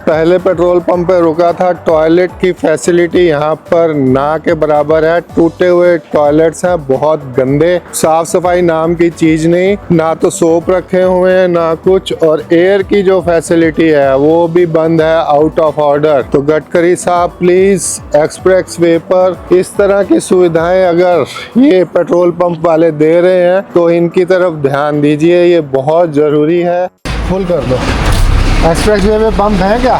पहले petrol pump पे रुका था। टॉयलेट की फैसिलिटी यहाँ पर ना के बराबर है। टूटे हुए टॉयलेट्स हैं, बहुत गंदे, साफ सफाई नाम की चीज नहीं, ना तो सोप रखे हुए हैं ना कुछ, और एयर की जो फैसिलिटी है वो भी बंद है, आउट ऑफ ऑर्डर। तो गडकरी साहब प्लीज एक्सप्रेस वे पर इस तरह की सुविधाएं अगर ये पेट्रोल पंप वाले दे रहे हैं तो इनकी तरफ ध्यान दीजिए, ये बहुत जरूरी है। फुल कर दो। एक्सप्रेस वे में पंप है क्या?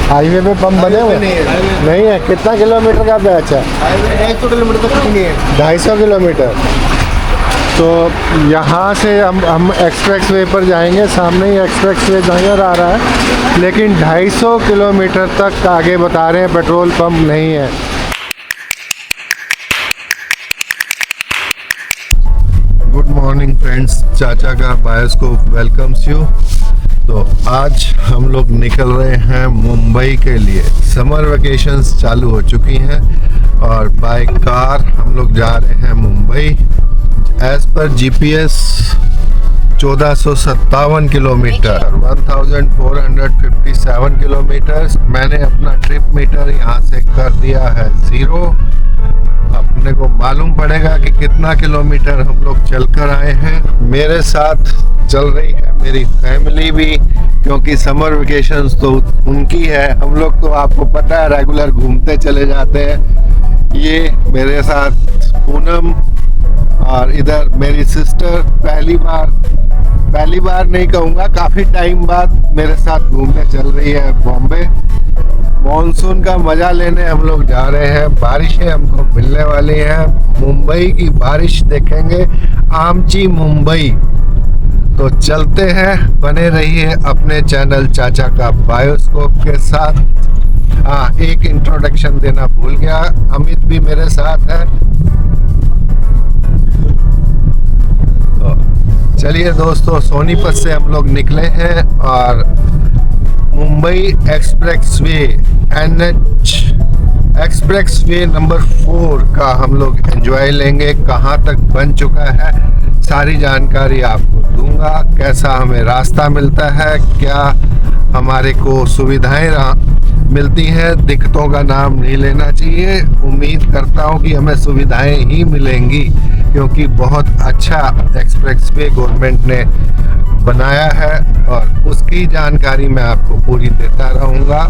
हाईवे पे पंप बने हुए नहीं है। कितना किलोमीटर का बैच है? 100 किलोमीटर तक नहीं है। 250 किलोमीटर। तो यहाँ से हम एक्सप्रेस वे पर जाएंगे। सामने ही एक्सप्रेस वे नज़र आ रहा है, लेकिन 250 किलोमीटर तक आगे बता रहे हैं पेट्रोल पंप नहीं है। गुड मॉर्निंग फ्रेंड्स, चाचा का बायोस्कोप वेलकम्स यू। तो आज हम लोग निकल रहे हैं मुंबई के लिए। समर वेकेशंस चालू हो चुकी हैं और बाय कार हम लोग जा रहे हैं Mumbai. As per GPS 1457 kilometre, 1457 kilometre. मैंने अपना ट्रिप मीटर यहाँ से कर दिया है 0। अपने को मालूम पड़ेगा कि कितना किलोमीटर हम लोग चल कर आए हैं। मेरे साथ चल रही है मेरी फैमिली भी, क्योंकि समर वेकेशंस तो उनकी है। हम लोग तो आपको पता है रेगुलर घूमते चले जाते हैं। ये मेरे साथ पूनम और इधर मेरी सिस्टर पहली बार नहीं कहूँगा, काफ़ी टाइम बाद मेरे साथ घूमने चल रही है बॉम्बे। मॉनसून का मज़ा लेने हम लोग जा रहे हैं। बारिशें हमको मिलने वाली हैं। मुंबई की बारिश देखेंगे, आमची मुंबई। तो चलते हैं, बने रहिए अपने चैनल चाचा का बायोस्कोप के साथ। हाँ, एक इंट्रोडक्शन देना भूल गया, अमित भी मेरे साथ है। तो चलिए दोस्तों, सोनीपत से हम लोग निकले हैं और Mumbai expressway NH expressway number 4 का हम लोग एंजॉय लेंगे। कहाँ तक बन चुका है सारी जानकारी आपको दूंगा। कैसा हमें रास्ता मिलता है, क्या हमारे को सुविधाएं मिलती हैं। दिक्कतों का नाम नहीं लेना चाहिए। उम्मीद करता हूं कि हमें सुविधाएं ही मिलेंगी, क्योंकि बहुत अच्छा एक्सप्रेसवे गवर्नमेंट ने बनाया है और उसकी जानकारी मैं आपको पूरी देता रहूँगा।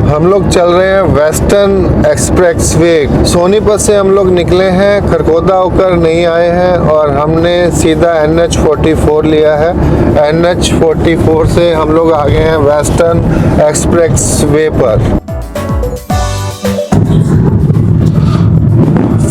हम लोग चल रहे हैं वेस्टर्न एक्सप्रेसवे। सोनीपत से हम लोग निकले हैं, खरगोदा होकर नहीं आए हैं और हमने सीधा NH44 लिया है। NH44 से हम लोग आ गए हैं वेस्टर्न एक्सप्रेसवे पर।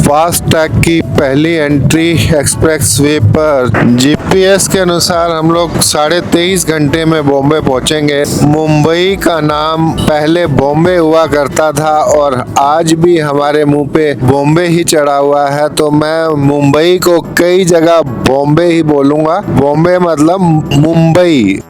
फास्ट टैग की पहली एंट्री एक्सप्रेसवे पर। जीपीएस के अनुसार हम लोग 23.5 घंटे में बॉम्बे पहुंचेंगे। मुंबई का नाम पहले बॉम्बे हुआ करता था और आज भी हमारे मुंह पे बॉम्बे ही चढ़ा हुआ है, तो मैं मुंबई को कई जगह बॉम्बे ही बोलूँगा। बॉम्बे मतलब मुंबई।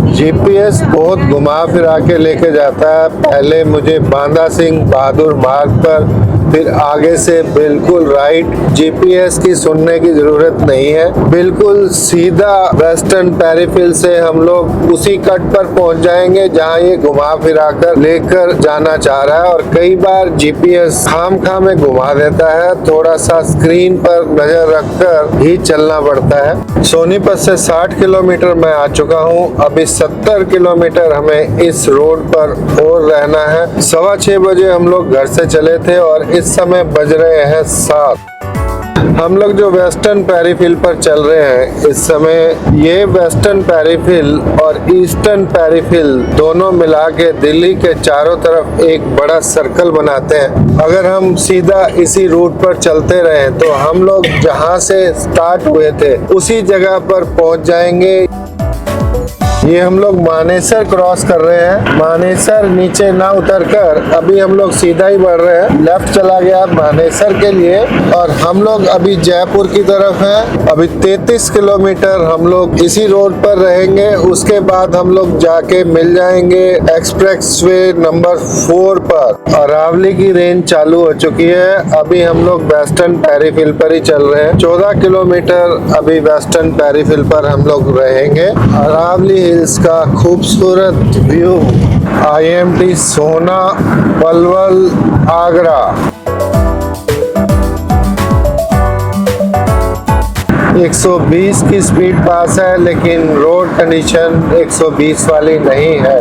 जीपीएस बहुत घुमा फिरा के लेके जाता है। पहले मुझे बांदा सिंह बहादुर मार्ग पर, फिर आगे से बिल्कुल राइट। जीपीएस की सुनने की जरूरत नहीं है, बिल्कुल सीधा वेस्टर्न पेरिफिल से हम लोग उसी कट पर पहुंच जाएंगे जहां ये घुमा फिरा कर लेकर जाना चाह रहा है। और कई बार जीपीएस खामखा में घुमा देता है, थोड़ा सा स्क्रीन पर नजर रखकर ही चलना पड़ता है। सोनीपत से 60 किलोमीटर मैं आ चुका हूँ। अभी 70 किलोमीटर हमें इस रोड पर और रहना है। 6:15 बजे हम लोग घर से चले थे और इस समय बज रहे हैं 7। हम लोग जो वेस्टर्न पेरिफिल पर चल रहे हैं इस समय, ये वेस्टर्न पेरिफिल और ईस्टर्न पेरिफिल दोनों मिला के दिल्ली के चारों तरफ एक बड़ा सर्कल बनाते हैं। अगर हम सीधा इसी रूट पर चलते रहे तो हम लोग जहां से स्टार्ट हुए थे उसी जगह पर पहुंच जाएंगे। ये हम लोग मानेसर क्रॉस कर रहे हैं। मानेसर नीचे ना उतरकर अभी हम लोग सीधा ही बढ़ रहे हैं। लेफ्ट चला गया मानेसर के लिए और हम लोग अभी जयपुर की तरफ हैं। अभी 33 किलोमीटर हम लोग इसी रोड पर रहेंगे। उसके बाद हम लोग जाके मिल जाएंगे एक्सप्रेसवे नंबर 4 पर। अरावली की रेंज चालू हो चुकी है। अभी हम लोग वेस्टर्न पेरीफिल पर ही चल रहे हैं। 14 किलोमीटर अभी वेस्टर्न पेरीफिल पर हम लोग रहेंगे। अरावली हिल्स का खूबसूरत व्यू, IMT सोना, पलवल, आगरा। 120 की स्पीड पास है, लेकिन रोड कंडीशन 120 वाली नहीं है।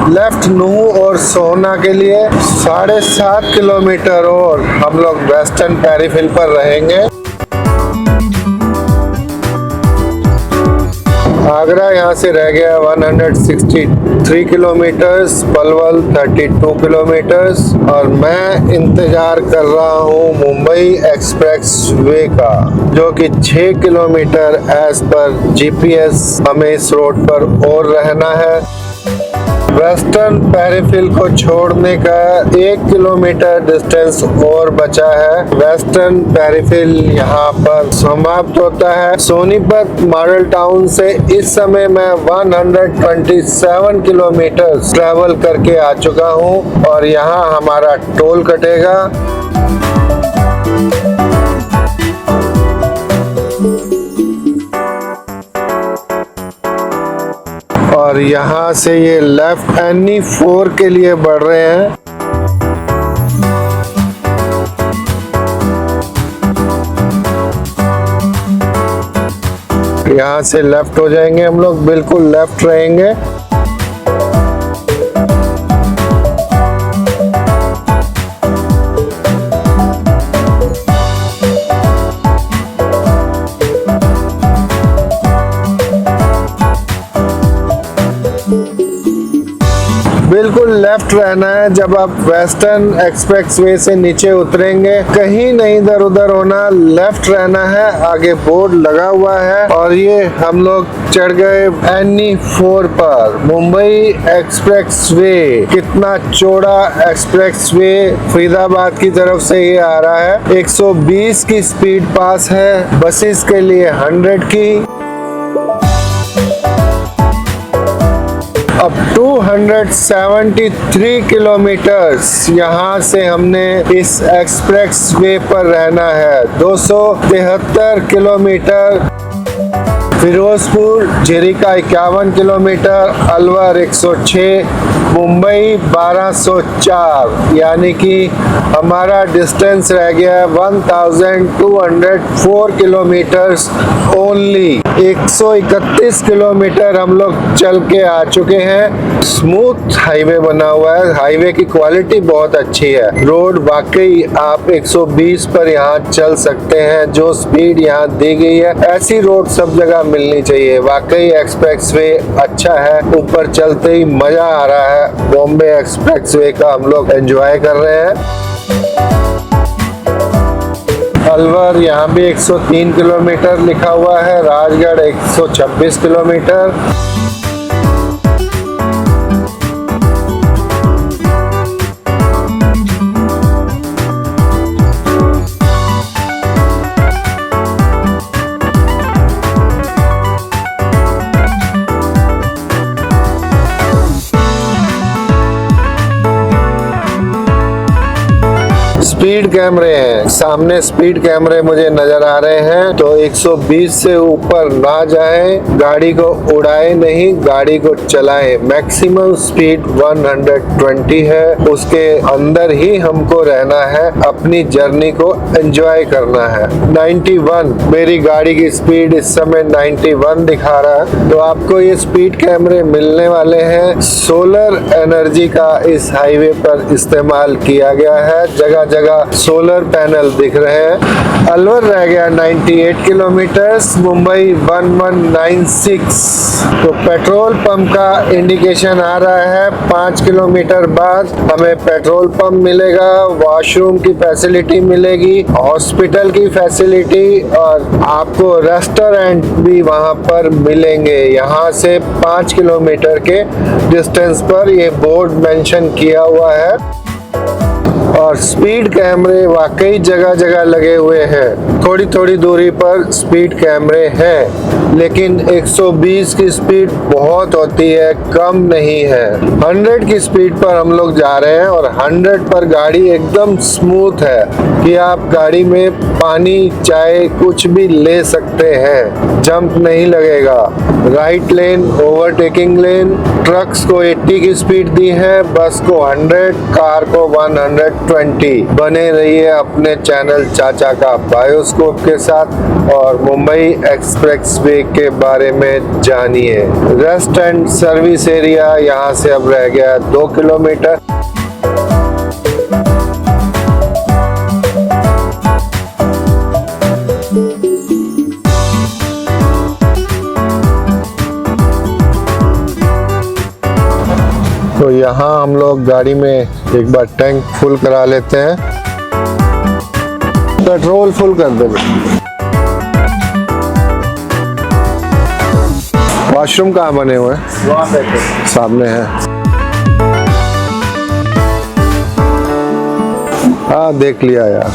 लेफ्ट नूह और सोना के लिए 7.5 किलोमीटर और हम लोग वेस्टर्न पेरीफिल पर रहेंगे। आगरा यहाँ से रह गया 163 किलोमीटर्स, पलवल 32 किलोमीटर्स और मैं इंतजार कर रहा हूँ मुंबई एक्सप्रेसवे का, जो कि 6 किलोमीटर एज पर GPS हमें इस रोड पर और रहना है। वेस्टर्न पेरीफिल को छोड़ने का 1 किलोमीटर डिस्टेंस और बचा है। वेस्टर्न पेरीफिल यहाँ पर समाप्त होता है। सोनीपत मॉडल टाउन से इस समय मैं 127 किलोमीटर ट्रैवल करके आ चुका हूँ और यहाँ हमारा टोल कटेगा। और यहाँ से ये लेफ्ट NE4 के लिए बढ़ रहे हैं। यहाँ से लेफ्ट हो जाएंगे हम लोग, बिल्कुल लेफ्ट रहेंगे। बिल्कुल लेफ्ट रहना है। जब आप वेस्टर्न एक्सप्रेसवे से नीचे उतरेंगे, कहीं नहीं इधर उधर होना, लेफ्ट रहना है। आगे बोर्ड लगा हुआ है और ये हम लोग चढ़ गए NE4 पर। मुंबई एक्सप्रेसवे, कितना चौड़ा एक्सप्रेसवे, फरीदाबाद की तरफ से ये आ रहा है। 120 की स्पीड पास है, बसेस के लिए 100 की। अब 273 किलोमीटर्स यहाँ से हमने इस एक्सप्रेसवे पर रहना है। 273 किलोमीटर फिरोजपुर, झिरिका 51 किलोमीटर, अलवर 106, मुंबई 1204, यानी कि हमारा डिस्टेंस रह गया है 1204 किलोमीटर्स ओनली। 131 किलोमीटर हम लोग चल के आ चुके हैं। स्मूथ हाईवे बना हुआ है, हाईवे की क्वालिटी बहुत अच्छी है। रोड वाकई आप 120 पर यहाँ चल सकते हैं। जो स्पीड यहाँ दी गई है, ऐसी रोड सब जगह मिलनी चाहिए। वाकई एक्सप्रेसवे अच्छा है, ऊपर चलते ही मजा आ रहा है। बॉम्बे एक्सप्रेसवे का हम लोग एंजॉय कर रहे हैं। अलवर यहाँ भी 103 किलोमीटर लिखा हुआ है, राजगढ़ 126 किलोमीटर। स्पीड कैमरे हैं सामने, स्पीड कैमरे मुझे नजर आ रहे हैं। तो 120 से ऊपर ना जाए, गाड़ी को उड़ाए नहीं, गाड़ी को चलाए। मैक्सिमम स्पीड 120 है, उसके अंदर ही हमको रहना है, अपनी जर्नी को एंजॉय करना है। 91 मेरी गाड़ी की स्पीड इस समय 91 दिखा रहा है। तो आपको ये स्पीड कैमरे मिलने वाले हैं। सोलर एनर्जी का इस हाईवे पर इस्तेमाल किया गया है। जगह जगह का सोलर पैनल दिख रहे हैं। अलवर रह गया 98 किलोमीटर, मुंबई 1196। तो पेट्रोल पंप का इंडिकेशन आ रहा है 5 किलोमीटर बाद हमें पेट्रोल पंप मिलेगा, वॉशरूम की फैसिलिटी मिलेगी, हॉस्पिटल की फैसिलिटी और आपको रेस्टोरेंट भी वहां पर मिलेंगे। यहाँ से 5 किलोमीटर के डिस्टेंस पर ये बोर्ड मेंशन किया हुआ है और स्पीड कैमरे वाकई जगह जगह लगे हुए हैं। थोड़ी थोड़ी दूरी पर स्पीड कैमरे हैं, लेकिन 120 की स्पीड बहुत होती है, कम नहीं है। 100 की स्पीड पर हम लोग जा रहे हैं और 100 पर गाड़ी एकदम स्मूथ है कि आप गाड़ी में पानी चाय कुछ भी ले सकते हैं, जंप नहीं लगेगा। राइट लेन, ओवरटेकिंग लेन, ट्रक्स को 80 की स्पीड दी है, बस को 100, कार को 120। बने रहिए अपने चैनल चाचा का बायोस्कोप के साथ और मुंबई एक्सप्रेसवे के बारे में जानिए। रेस्ट एंड सर्विस एरिया यहाँ से अब रह गया 2 किलोमीटर। तो यहाँ हम लोग गाड़ी में एक बार टैंक फुल करा लेते हैं। पेट्रोल फुल कर देंगे। वॉशरूम कहाँ बने हुए हैं? वहाँ पे सामने है। हाँ, देख लिया यार।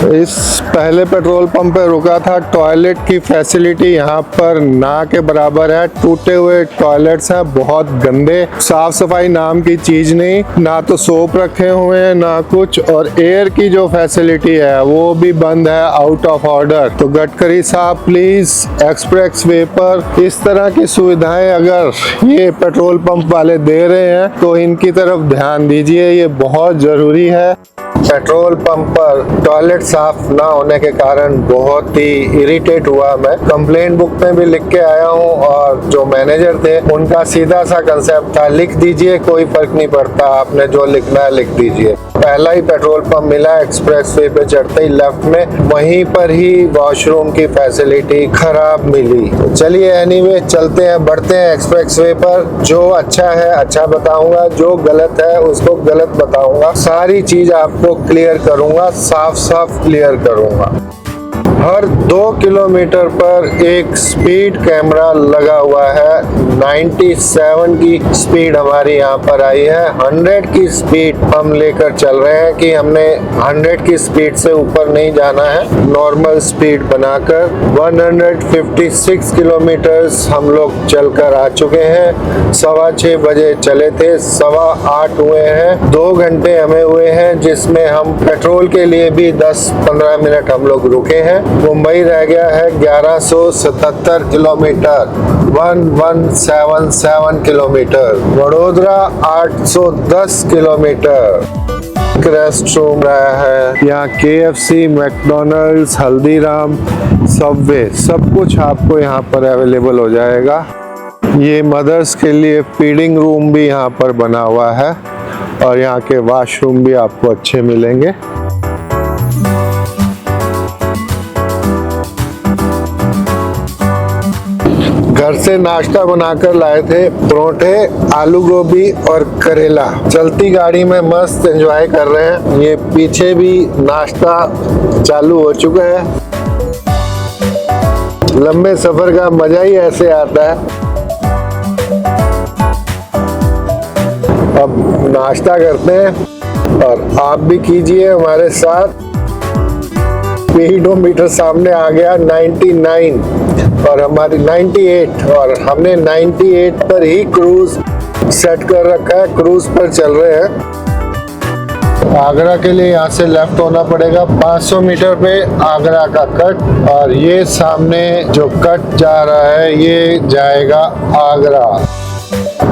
इस पहले पेट्रोल पंप पे रुका था। टॉयलेट की फैसिलिटी यहाँ पर ना के बराबर है। टूटे हुए टॉयलेट्स हैं, बहुत गंदे, साफ सफाई नाम की चीज नहीं, ना तो सोप रखे हुए हैं ना कुछ, और एयर की जो फैसिलिटी है वो भी बंद है, आउट ऑफ ऑर्डर। तो गडकरी साहब प्लीज एक्सप्रेस वे पर इस तरह की सुविधाएं अगर ये पेट्रोल पंप वाले दे रहे हैं तो इनकी तरफ ध्यान दीजिए, ये बहुत जरूरी है। पेट्रोल पंप पर टॉयलेट साफ ना होने के कारण बहुत ही इरिटेट हुआ मैं। कंप्लेंट बुक में भी लिख के आया हूँ और जो मैनेजर थे उनका सीधा सा कंसेप्ट था, लिख दीजिए, कोई फर्क नहीं पड़ता, आपने जो लिखना है लिख दीजिए। पहला ही पेट्रोल पंप मिला एक्सप्रेस वे पे चढ़ते ही लेफ्ट में, वहीं पर ही वॉशरूम की फैसिलिटी खराब मिली। तो चलिए एनीवे चलते हैं, बढ़ते हैं एक्सप्रेस वे पर। जो अच्छा है अच्छा बताऊंगा, जो गलत है उसको गलत बताऊंगा, सारी चीज आपको क्लियर करूंगा, साफ साफ क्लियर करूंगा। हर 2 किलोमीटर पर एक स्पीड कैमरा लगा हुआ है। 97 की स्पीड हमारी यहाँ पर आई है। 100 की स्पीड हम लेकर चल रहे हैं कि हमने 100 की स्पीड से ऊपर नहीं जाना है, नॉर्मल स्पीड बनाकर 156 किलोमीटर हम लोग चलकर आ चुके हैं। 6:15 बजे चले थे, 7:15 हुए हैं। 2 घंटे हमें हुए हैं, जिसमें हम पेट्रोल के लिए भी 10-15 मिनट हम लोग रुके हैं। मुंबई रह गया है 1177 kilometre, 1177 kilometre. Vadodara 810 kilometre. Rest room रहा है यहाँ, KFC, मैकडॉनल्ड्स, हल्दीराम, सबवे, सब कुछ आपको यहाँ पर अवेलेबल हो जाएगा। ये मदर्स के लिए फीडिंग रूम भी यहाँ पर बना हुआ है और यहाँ के वॉशरूम भी आपको अच्छे मिलेंगे। घर से नाश्ता बनाकर लाए थे, परोठे, आलू गोभी और करेला। चलती गाड़ी में मस्त एंजॉय कर रहे हैं। ये पीछे भी नाश्ता चालू हो चुका है। लंबे सफर का मजा ही ऐसे आता है। अब नाश्ता करते हैं और आप भी कीजिए हमारे साथ। स्पीडोमीटर सामने आ गया 99 और हमारी 98, और हमने 98 पर ही क्रूज सेट कर रखा है, क्रूज पर चल रहे हैं। आगरा के लिए यहाँ से लेफ्ट होना पड़ेगा। 500 मीटर पे आगरा का कट, और ये सामने जो कट जा रहा है ये जाएगा आगरा।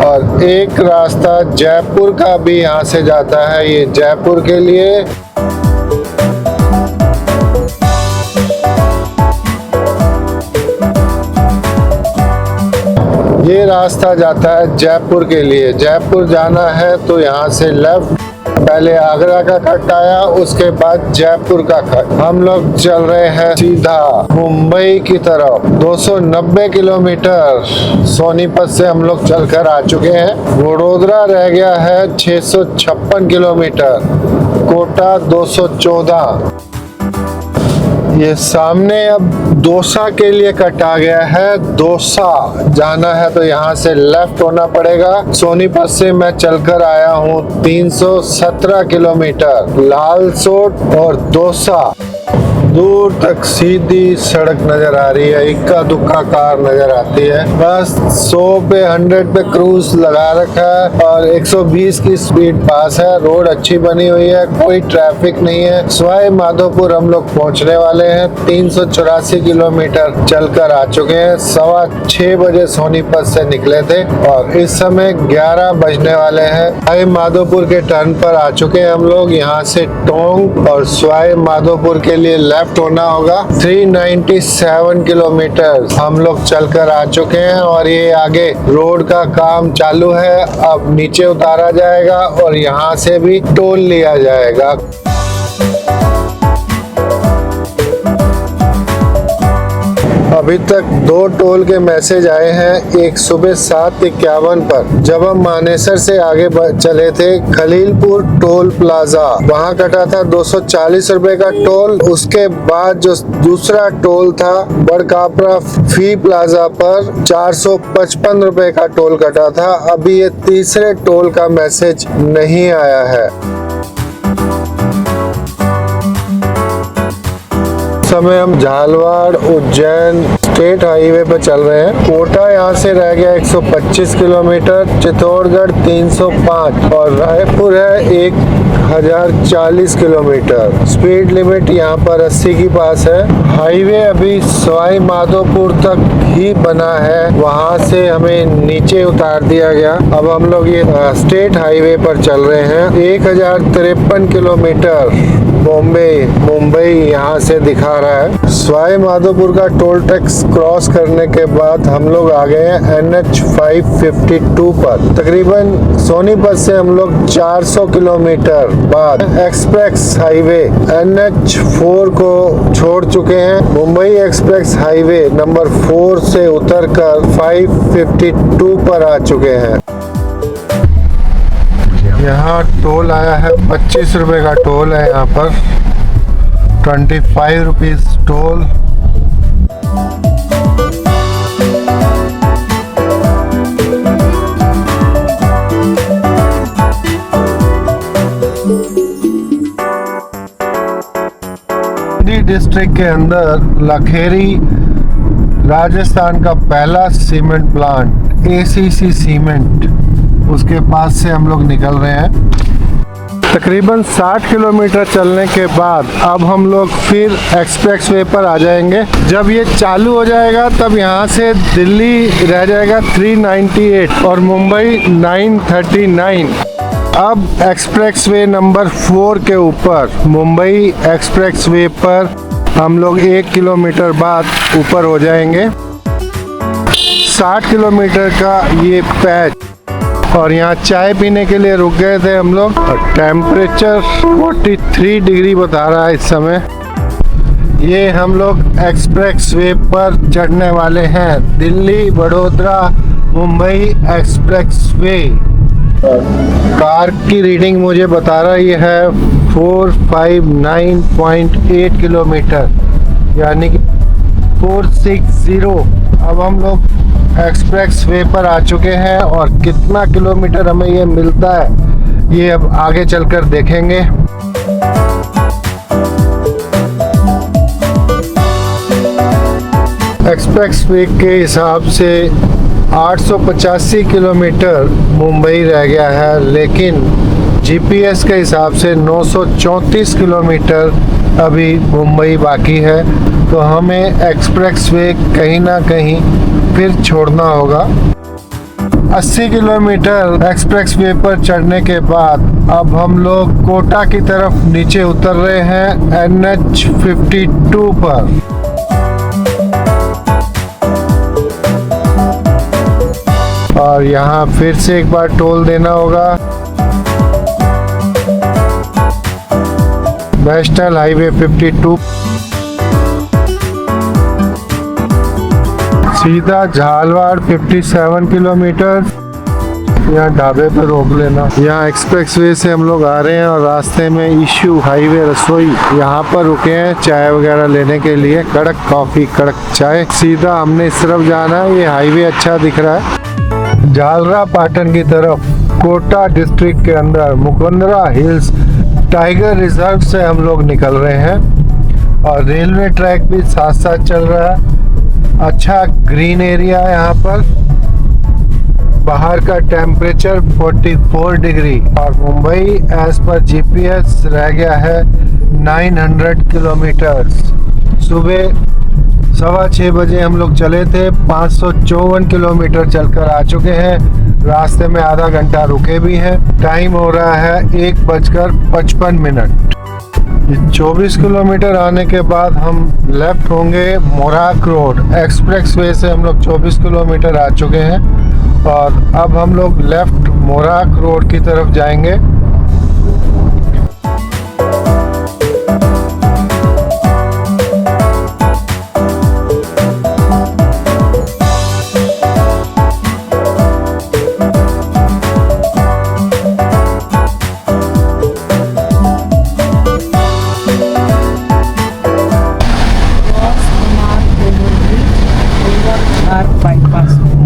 और एक रास्ता जयपुर का भी यहाँ से जाता है, ये जयपुर के लिए। ये रास्ता जाता है जयपुर के लिए। जयपुर जाना है तो यहाँ से लेफ्ट पहले आगरा का कट आया, उसके बाद जयपुर का कट। हम लोग चल रहे हैं सीधा मुंबई की तरफ। 290 किलोमीटर सोनीपत से हम लोग चलकर आ चुके हैं। वडोदरा रह गया है 656 किलोमीटर, कोटा 214। ये सामने अब दौसा के लिए कट आ गया है। दौसा जाना है तो यहाँ से लेफ्ट होना पड़ेगा। सोनीपत से मैं चलकर आया हूँ 317 किलोमीटर, लालसोट और दौसा। दूर तक सीधी सड़क नजर आ रही है, इक्का दुक्का कार नजर आती है। बस 100 पे 100 पे क्रूज लगा रखा है और 120 की स्पीड पास है। रोड अच्छी बनी हुई है, कोई ट्रैफिक नहीं है। सवाई माधोपुर हम लोग पहुंचने वाले हैं। 384 किलोमीटर चलकर आ चुके हैं। 6:15 बजे सोनीपत से निकले थे और इस समय 11 बजने वाले हैं। सवाई माधोपुर के टर्न पर आ चुके हैं हम लोग। यहाँ से टोंक और सवाई माधोपुर के लिए लेफ्ट होना होगा। 397 किलोमीटर हम लोग चलकर आ चुके हैं और ये आगे रोड का काम चालू है। अब नीचे उतारा जाएगा और यहाँ से भी टोल लिया जाएगा। अभी तक 2 टोल के मैसेज आए हैं। एक सुबह 7:51 पर, जब हम मानेसर से आगे चले थे, खलीलपुर टोल प्लाजा, वहाँ कटा था 240 रुपए का टोल। उसके बाद जो दूसरा टोल था बड़कापरा फी प्लाजा पर 455 रुपए का टोल कटा था। अभी ये तीसरे टोल का मैसेज नहीं आया है। समय हम झालवाड़ उज्जैन स्टेट हाईवे पर चल रहे हैं। कोटा यहाँ से रह गया 125 किलोमीटर, चित्तौड़गढ़ 305 और रायपुर है 1040 किलोमीटर। स्पीड लिमिट यहाँ पर 80 की पास है। हाईवे अभी सवाई माधोपुर तक ही बना है, वहाँ से हमें नीचे उतार दिया गया। अब हम लोग ये स्टेट हाईवे पर चल रहे हैं। 1053 किलोमीटर मुंबई यहाँ से दिखा रहा है। सवाई माधोपुर का टोल टैक्स क्रॉस करने के बाद हम लोग आ गए हैं NH 552 पर। तकरीबन सोनीपत से हम लोग 400 किलोमीटर बाद एक्सप्रेस हाईवे NH 4 को छोड़ चुके हैं। मुंबई एक्सप्रेस हाईवे नंबर 4 से उतरकर 552 पर आ चुके हैं। यहाँ टोल आया है 25 रुपए का टोल है। यहाँ पर 25 रुपीज टोल। डिस्ट्रिक्ट के अंदर लखेरी राजस्थान का पहला सीमेंट प्लांट ACC सीमेंट, उसके पास से हम लोग निकल रहे हैं। तकरीबन 60 किलोमीटर चलने के बाद अब हम लोग फिर एक्सप्रेसवे पर आ जाएंगे। जब ये चालू हो जाएगा तब यहाँ से दिल्ली रह जाएगा 398 और मुंबई 939। अब एक्सप्रेसवे नंबर 4 के ऊपर मुंबई एक्सप्रेसवे पर हम लोग 1 किलोमीटर बाद ऊपर हो जाएंगे। 60 किलोमीटर का ये पैच और यहाँ चाय पीने के लिए रुक गए थे हम लोग। टेम्परेचर 43 डिग्री बता रहा है इस समय। ये हम लोग एक्सप्रेसवे पर चढ़ने वाले हैं। दिल्ली वडोदरा मुंबई एक्सप्रेसवे। कार की रीडिंग मुझे बता रहा है 459.8 किलोमीटर, यानी कि 460। अब हम लोग एक्सप्रेसवे पर आ चुके हैं और कितना किलोमीटर हमें ये मिलता है ये अब आगे चलकर देखेंगे। एक्सप्रेसवे के हिसाब से 885 किलोमीटर मुंबई रह गया है, लेकिन GPS के हिसाब से 934 किलोमीटर अभी मुंबई बाकी है। तो हमें एक्सप्रेसवे कहीं ना कहीं फिर छोड़ना होगा। 80 किलोमीटर एक्सप्रेसवे पर चढ़ने के बाद अब हम लोग कोटा की तरफ नीचे उतर रहे हैं NH 52 पर। और यहाँ फिर से एक बार टोल देना होगा। नेशनल हाईवे 52 सीधा झालवाड़ 57 किलोमीटर। यहाँ ढाबे पर रोक लेना। यहाँ एक्सप्रेसवे से हम लोग आ रहे हैं और रास्ते में इशू हाईवे रसोई यहाँ पर रुके हैं चाय वगैरह लेने के लिए। कड़क कॉफी कड़क चाय। सीधा हमने इस तरफ जाना है। ये हाईवे अच्छा दिख रहा है। झालरा पाटन की तरफ कोटा डिस्ट्रिक्ट के अंदर मुकुंदरा हिल्स टाइगर रिजर्व से हम लोग निकल रहे हैं और रेलवे ट्रैक भी साथ साथ चल रहा है। अच्छा ग्रीन एरिया है यहाँ पर। बाहर का टेम्परेचर 44 डिग्री और मुंबई एज पर जीपीएस रह गया है 900 किलोमीटर। सुबह 6:15 बजे हम लोग चले थे, 554 किलोमीटर चलकर आ चुके हैं। रास्ते में आधा घंटा रुके भी हैं। टाइम हो रहा है 1:55। 24 किलोमीटर आने के बाद हम लेफ्ट होंगे मोराक रोड। एक्सप्रेसवे से हम लोग 24 किलोमीटर आ चुके हैं और अब हम लोग लेफ्ट मोराक रोड की तरफ जाएंगे।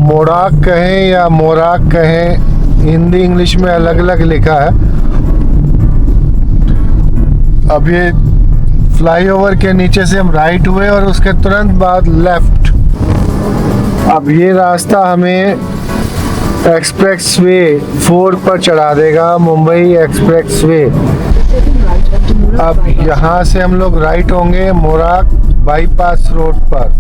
मोराक कहें या मोराक कहें, हिंदी इंग्लिश में अलग अलग लिखा है। अब ये फ्लाईओवर के नीचे से हम राइट हुए और उसके तुरंत बाद लेफ्ट। अब ये रास्ता हमें एक्सप्रेसवे 4 पर चढ़ा देगा, मुंबई एक्सप्रेसवे। अब यहाँ से हम लोग राइट होंगे मोराक बाईपास रोड पर।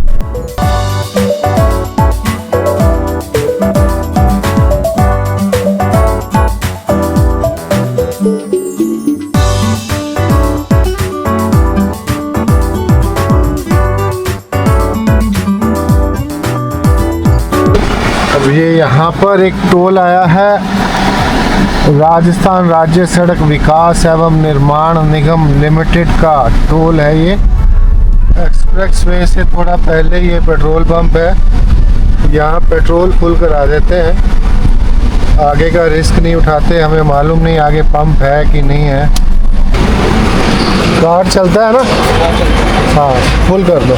ये यहाँ पर एक टोल आया है। राजस्थान राज्य सड़क विकास एवं निर्माण निगम लिमिटेड का टोल है ये। एक्सप्रेसवे से थोड़ा पहले ये पेट्रोल पंप है। यहाँ पेट्रोल फुल करा देते हैं। आगे का रिस्क नहीं उठाते। हमें मालूम नहीं आगे पंप है कि नहीं है। कार चलता है ना? हाँ, फुल कर दो।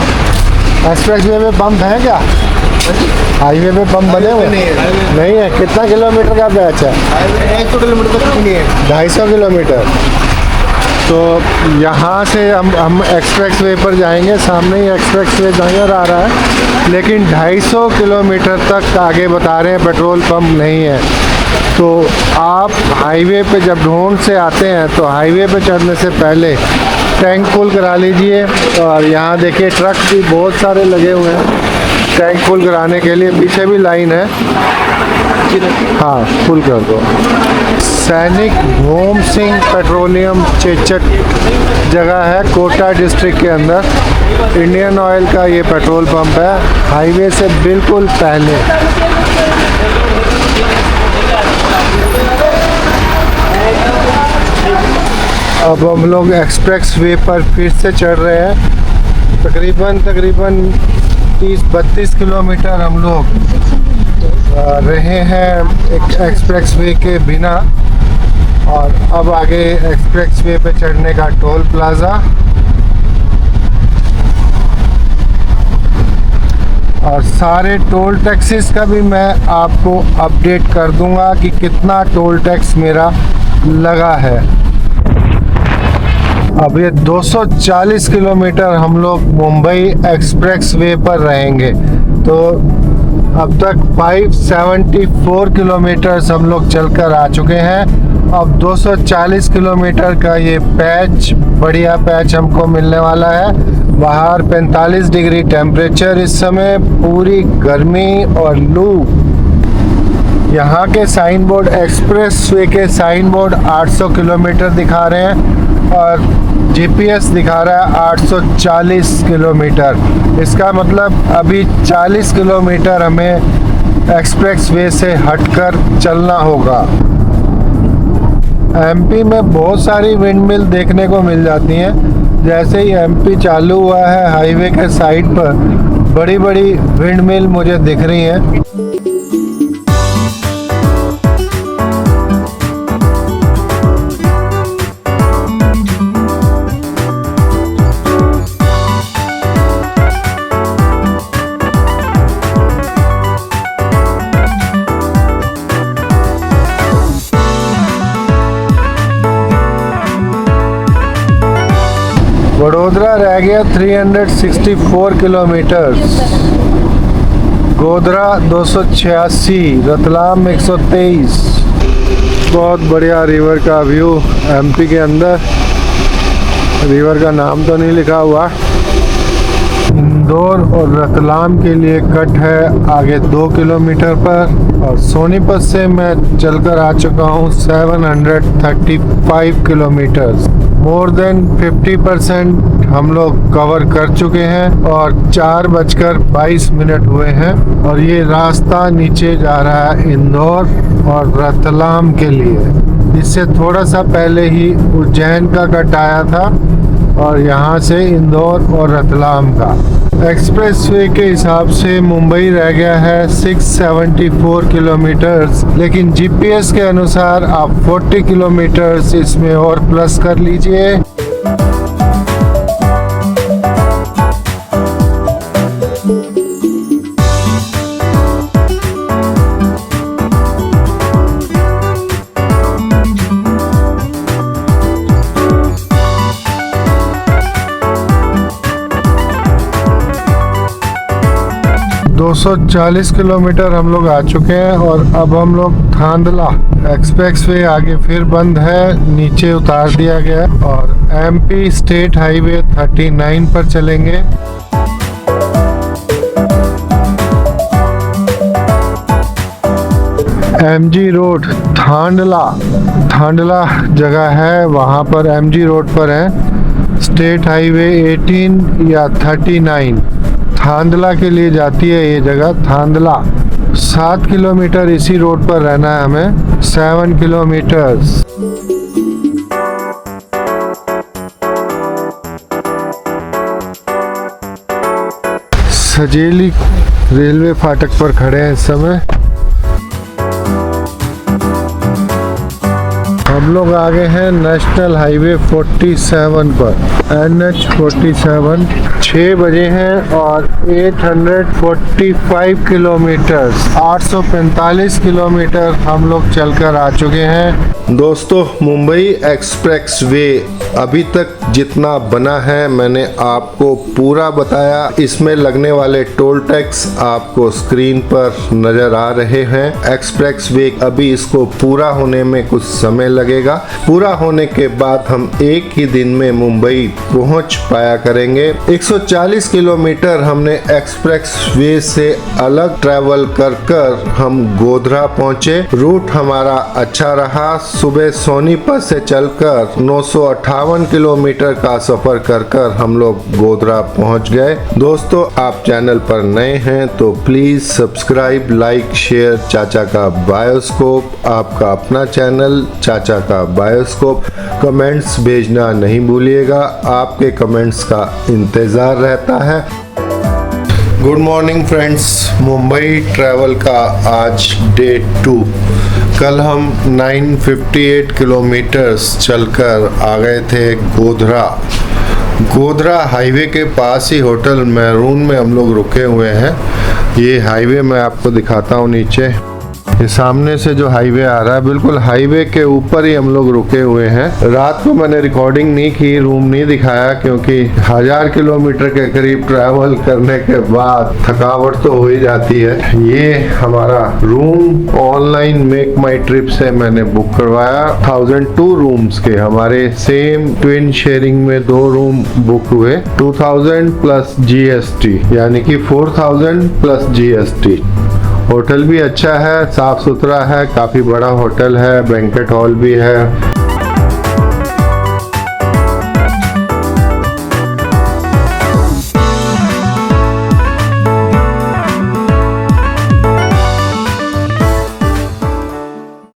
एक्सप्रेसवे में पंप है क्या? हाईवे पे पंप बने हुए नहीं है। कितना किलोमीटर का पैच है? 100 किलोमीटर तक नहीं है। 250 किलोमीटर। तो यहाँ से हम एक्सप्रेसवे पर जाएंगे। सामने ही एक्सप्रेसवे नजर आ रहा है, लेकिन 250 किलोमीटर तक आगे बता रहे हैं पेट्रोल पंप नहीं है। तो आप हाईवे पे जब ढूंढ से आते हैं तो हाईवे पे चढ़ने से पहले टैंक फुल करा लीजिए। और यहाँ देखिए ट्रक भी बहुत सारे लगे हुए हैं टैंक फुल कराने के लिए। पीछे भी लाइन है। हाँ, फुल कर दो। सैनिक भूम सिंह पेट्रोलियम चेचट जगह है कोटा डिस्ट्रिक्ट के अंदर। इंडियन ऑयल का ये पेट्रोल पंप है, हाईवे से बिल्कुल पहले। अब हम लोग एक्सप्रेस वे पर फिर से चढ़ रहे हैं। तकरीबन 30-32 किलोमीटर हम लोग रहे हैं एक एक्सप्रेस वे के बिना। और अब आगे एक्सप्रेस वे पे चढ़ने का टोल प्लाज़ा। और सारे टोल टैक्सेस का भी मैं आपको अपडेट कर दूंगा कि कितना टोल टैक्स मेरा लगा है। अब ये 240 किलोमीटर हम लोग मुंबई एक्सप्रेस वे पर रहेंगे। तो अब तक 574 किलोमीटर हम लोग चलकर आ चुके हैं। अब 240 किलोमीटर का ये पैच, बढ़िया पैच हमको मिलने वाला है। बाहर 45 डिग्री टेम्परेचर इस समय, पूरी गर्मी और लू। यहाँ के साइन बोर्ड, एक्सप्रेस वे के साइन बोर्ड 800 किलोमीटर दिखा रहे हैं और जीपीएस दिखा रहा है 840 किलोमीटर। इसका मतलब अभी 40 किलोमीटर हमें एक्सप्रेस वे से हटकर चलना होगा। एमपी में बहुत सारी विंड मिल देखने को मिल जाती हैं। जैसे ही एमपी चालू हुआ है, हाईवे के साइड पर बड़ी बड़ी विंड मिल मुझे दिख रही हैं। वडोदरा रह गया 364 किलोमीटर, गोधरा 286, रतलाम 123। बहुत बढ़िया रिवर का व्यू एमपी के अंदर। रिवर का नाम तो नहीं लिखा हुआ। इंदौर और रतलाम के लिए कट है आगे 2 किलोमीटर पर, और सोनीपत से मैं चलकर आ चुका हूँ 735 किलोमीटर। मोर देन 50% हम लोग कवर कर चुके हैं और 4:22 हुए हैं। और ये रास्ता नीचे जा रहा है इंदौर और रतलाम के लिए। इससे थोड़ा सा पहले ही उज्जैन का कट आया था और यहाँ से इंदौर और रतलाम का। एक्सप्रेसवे के हिसाब से मुंबई रह गया है 674 किलोमीटर्स, लेकिन जीपीएस के अनुसार आप 40 किलोमीटर्स इसमें और प्लस कर लीजिए। दो 240 किलोमीटर हम लोग आ चुके हैं और अब हम लोग थांदला एक्सप्रेसवे आगे फिर बंद है, नीचे उतार दिया गया है और एमपी स्टेट हाईवे 39 पर चलेंगे। एमजी रोड थांडला जगह है, वहाँ पर एमजी रोड पर है। स्टेट हाईवे 18 या 39 थांदला के लिए जाती है ये जगह। थांदला 7 किलोमीटर इसी रोड पर रहना है हमें, 7 किलोमीटर्स। सजेली रेलवे फाटक पर खड़े हैं इस समय। हम लोग आ गए हैं नेशनल हाईवे 47 पर, NH 47। 6 बजे हैं और 845 किलोमीटर 845 किलोमीटर हम लोग चलकर आ चुके हैं। दोस्तों, मुंबई एक्सप्रेस वे अभी तक जितना बना है मैंने आपको पूरा बताया। इसमें लगने वाले टोल टैक्स आपको स्क्रीन पर नजर आ रहे हैं। एक्सप्रेस वे अभी इसको पूरा होने में कुछ समय लगेगा। पूरा होने के बाद हम एक ही दिन में मुंबई पहुंच पाया करेंगे। 140 किलोमीटर हमने एक्सप्रेस वे से अलग ट्रैवल कर हम गोधरा पहुंचे। रूट हमारा अच्छा रहा। सुबह सोनीपत से चलकर 958 किलोमीटर का सफर कर हम लोग गोधरा पहुंच गए। दोस्तों, आप चैनल पर नए हैं तो प्लीज सब्सक्राइब, लाइक, शेयर। चाचा का बायोस्कोप, आपका अपना चैनल चाचा का बायोस्कोप। कमेंट्स भेजना नहीं भूलिएगा, आपके कमेंट्स का इंतजार रहता है। Good morning friends, Mumbai travel का आज डे 2। कल हम 958 किलोमीटर्स चलकर आ गए थे गोधरा हाईवे के पास ही होटल मैरून में हम लोग रुके हुए हैं। ये हाईवे मैं आपको दिखाता हूँ नीचे। ये सामने से जो हाईवे आ रहा है, बिल्कुल हाईवे के ऊपर ही हम लोग रुके हुए हैं। रात को मैंने रिकॉर्डिंग नहीं की, रूम नहीं दिखाया, क्योंकि 1000 किलोमीटर के करीब ट्रैवल करने के बाद थकावट तो हो ही जाती है। ये हमारा रूम ऑनलाइन मेक माई ट्रिप से मैंने बुक करवाया। 1002 रूम्स के हमारे सेम ट्विन शेयरिंग में 2 रूम बुक हुए। 2000 प्लस GST, यानी कि 4000 प्लस GST। होटल भी अच्छा है, साफ सुथरा है, काफी बड़ा होटल है, बैंकेट हॉल भी है।